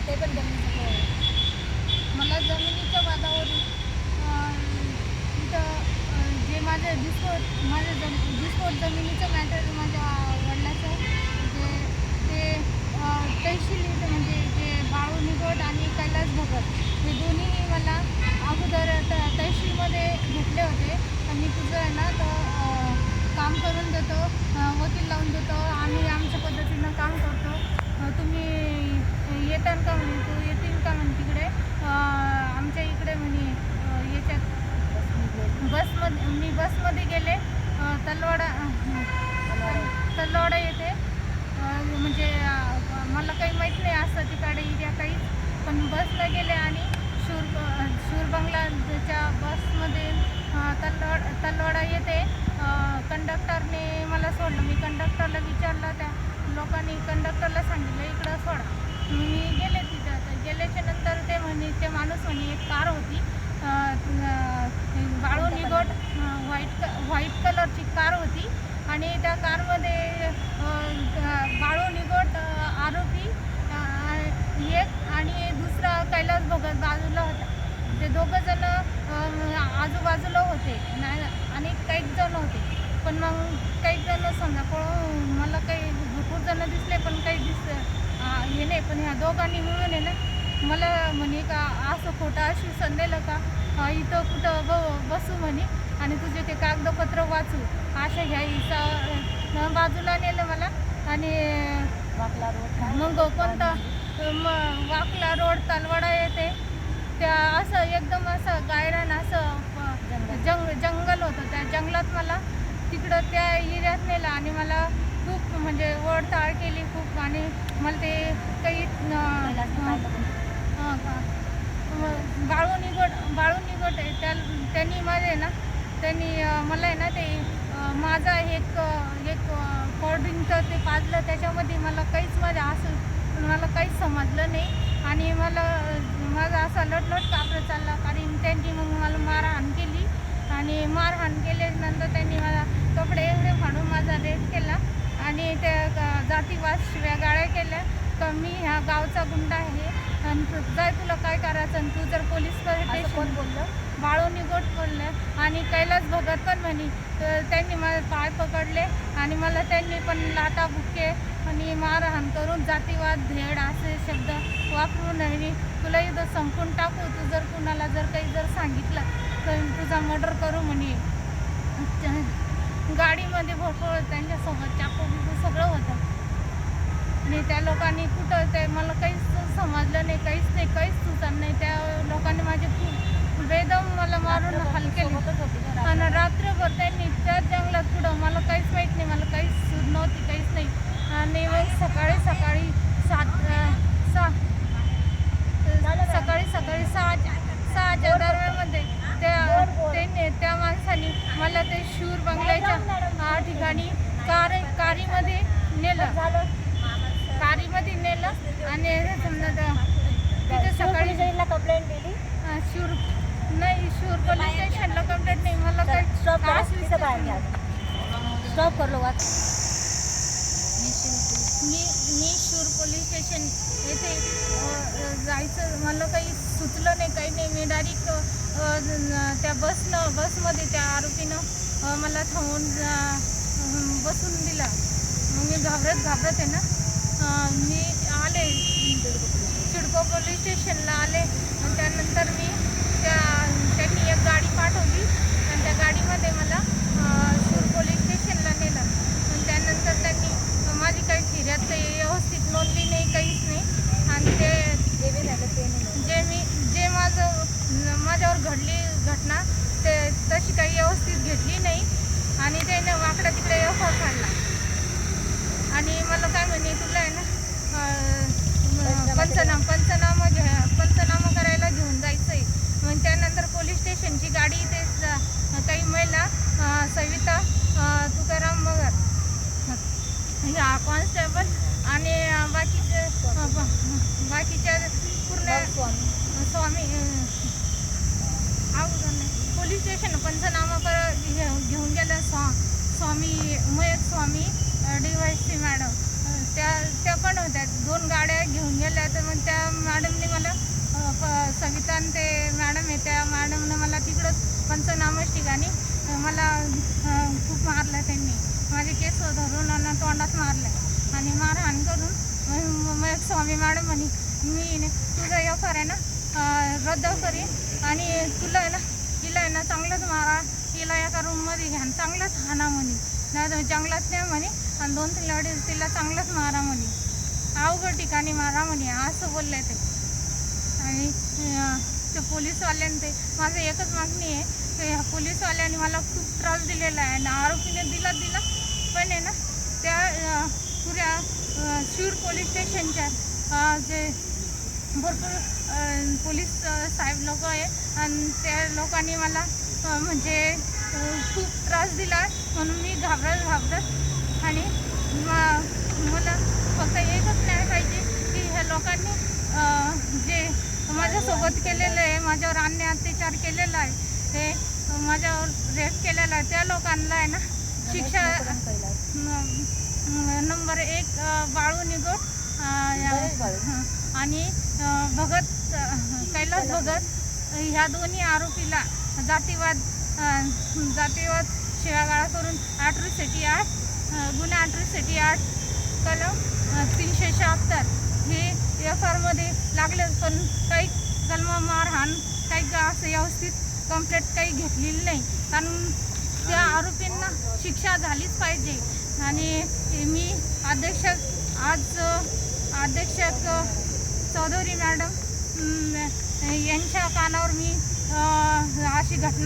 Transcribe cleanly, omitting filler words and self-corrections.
ते पण जमिनीचं मला जमिनीच्या वादावरून इथं जे माझं डिस्पोट जमिनीचं मॅटर माझ्या वडिलाचं जे ते तहसील इथं म्हणजे जे बाळू निगोट आणि कैलास भगत हे दोन्हीही मला अगोदर तहसीलमध्ये घेतले होते. आणि तुझं आहे ना तर काम करून देतो, वकील लावून देतो, आम्ही आमच्या पद्धतीनं काम करतो, तुम्ही येताल का म्हणे, तू येतील का म्हणे तिकडे आमच्या इकडे म्हणे याच्यात मी बसमध्ये गेले तलवाडा येते म्हणजे मला काही माहीत नाही असं तिकडे एरिया काहीच, पण बसला गेले आणि शूर बंगलाच्या बसमध्ये तलवाडा येते. कंडक्टरने मला सोडलं, मी कंडक्टरला विचारलं, त्या लोकांनी कंडक्टरला सांगितलं इकडं सोडा. मी गेले तिथं, गेल्याच्या नंतर ते म्हणे, ते माणूस म्हणे एक कार होती बाळू निगोट व्हाईट कलरची कार होती आणि त्या कारमध्ये बाळू निगोट आरोपी एक आणि दुसरा कैलास भगत बाजूला होता. ते दोघंजण आजूबाजूला होते आणि काही जण होते, पण मग काही जण समजा पळून मला काही भरपूर जण दिसले, पण काही हे नाही. पण ह्या दोघांनी मिळून आहे ना मला म्हणे का असं खोटं अशी संदेलं का इथं कुठं बसू म्हणे आणि तुझे ते कागदपत्र वाचू अशा ह्या बाजूला नेलं मला. आणि वाकला रोड मग कोणतं वाकला रोड तलवाडा येते त्या असं एकदम असं गायरान असं जंगल होतं. त्या जंगलात मला तिकडं त्या एरियात नेलं आणि मला खूप म्हणजे ओढताळ केली खूप. आणि मला ते काही बाळू निगोट आहे त्यांनी माझे ना मला आहे ना ते माझा एक कोल्ड्रिंकचं ते पाजलं, त्याच्यामध्ये मला काहीच मला काहीच समजलं नाही आणि माझा असा लटलट कापरं चालला. कारण त्यांनी मग मला मारहाण केली आणि मारहाण केल्यानंतर त्यांनी मला कपडे एवढे फाडून माझा रेप केला आणि त्या जातीवाद शिव्या गाळ्या केल्या. तर मी ह्या गावचा गुंडा आहे आणि जाय तुला काय करायचं, आणि तू जर पोलीस कोण बोललं? बाळू निगोट बोललं आणि कैलास भगत पण म्हणे. तर त्यांनी माझे पाय पकडले आणि मला त्यांनी पण लाथा बुक्के आणि मारहाण करून जातीवाद धेड असे शब्द वापरून आणि तुला इथं संपून टाकू, तू जर कुणाला काही सांगितलं तर तुझा मर्डर करू म्हणे. गाडीमध्ये भरपूर त्यांच्यासोबत चाकू बिकू सगळं होतं आणि त्या लोकांनी कुठं ते मला काहीच समजलं नाही, काहीच सुचत नाही. त्या लोकांनी माझे खूप बेदम मला मारून हाल केले आणि रात्रभर त्यांनी त्या जंगलात पुढं मला काहीच माहीत नाही, मला काहीच सूद नव्हती, काहीच नाही. आणि मग सकाळी 6च्या दरम्यानमध्ये त्या माणसाने मला ते शूर बंगल्याच्या ठिकाणी कारीमध्ये नेलं आणि समजा तिथे सकाळी कंप्लेंट दिली. शूर पोलीस स्टेशनला कंप्लेंट नाही, मला काही स्टॉप कर लो बात. मी शूर पोलीस स्टेशन येथे जायचं मला काही सुचलं नाही, काही नाही. मी डायरेक्ट त्या बसमध्ये त्या आरोपीनं मला थांबून बसून दिला. मग मी घाबरत आहे ना मी आले सिडको पोलीस स्टेशनला आले आणि त्यानंतर मी त्यांनी एक गाडी पाठवली आणि त्या गाडीमध्ये मला शूर पोलीस स्टेशनला नेलं. आणि त्यानंतर त्यांनी माझी काही फिर्याद व्यवस्थित नोंदली नाही, काहीच नाही. आणि जे माझ्यावर घडली घटना ते तशी काही व्यवस्थित घेतली नाही आणि त्याने वाकडा तिकडे एफआर काढला आणि मला काय म्हणे तुला आहे ना पंचनामा करायला घेऊन जायचं आहे. मग त्यानंतर पोलीस स्टेशनची गाडी ते काही महिला सविता तुकाराम मगर ह्या कॉन्स्टेबल आणि बाकीच्या पूर्ण स्वामी पोलीस स्टेशन पंचनामा घेऊन गेल्या मयत स्वामी DYC मॅडम त्या पण होत्या. 2 गाड्या घेऊन गेल्या. तर मग त्या मॅडम आणि ते मॅडम आहे त्या मॅडमनं मला तिकडंच पंचनामाच ठिकाणी मला खूप मारलं. त्यांनी माझे केस धरून आणि तोंडात मारलं आणि मारहाण करून मग स्वामी मॅडम म्हणे मी तुझा FIR आहे ना रद्द करीन आणि तुला आहे ना तिला आहे ना चांगलंच मारा, तिला एका रूममध्ये घ्या चांगलंच हाना म्हणे, नाही जंगलात नाही म्हणे आणि 2-3 वेळेस तिला चांगलंच मारा म्हणे, अवघड ठिकाणी मारा म्हणे असं बोलले ते. आणि ते पोलीसवाल्याने ते माझं एकच मागणी आहे की ह्या पोलीसवाल्याने मला खूप त्रास दिलेला आहे आणि आरोपीने दिला पण आहे ना त्या पुऱ्या शिरूर पोलीस स्टेशनच्या जे भरपूर पोलीस साहेब लोक आहे आणि त्या लोकांनी मला म्हणजे खूप त्रास दिला म्हणून मी घाबरत आणि मला फक्त एकच न्याय पाहिजे की ह्या लोकांनी जे माझ्यासोबत केलेलं आहे, माझ्यावर अन्याय अत्याचार केलेला आहे, ते माझ्यावर रेप केलेला आहे, त्या लोकांना आहे ना शिक्षा नंबर 1 बाळू निगोट आणि कैलास भगत ह्या दोन्ही आरोपीला जातीवाद शिवागाळा करून अॅट्रॉसिटी ॲक्ट गुन्हा अॅट्रॉसिटी ॲक्ट कलम 376 हे FIRमध्ये लागले, पण काही कलम मारहाण काही असं व्यवस्थित कंप्लेंट काही घेतलेली नाही, कारण त्या आरोपींना शिक्षा झालीच पाहिजे. आणि मी अध्यक्षक चौधरी मॅडम यांच्या कानावर मी अशी घटना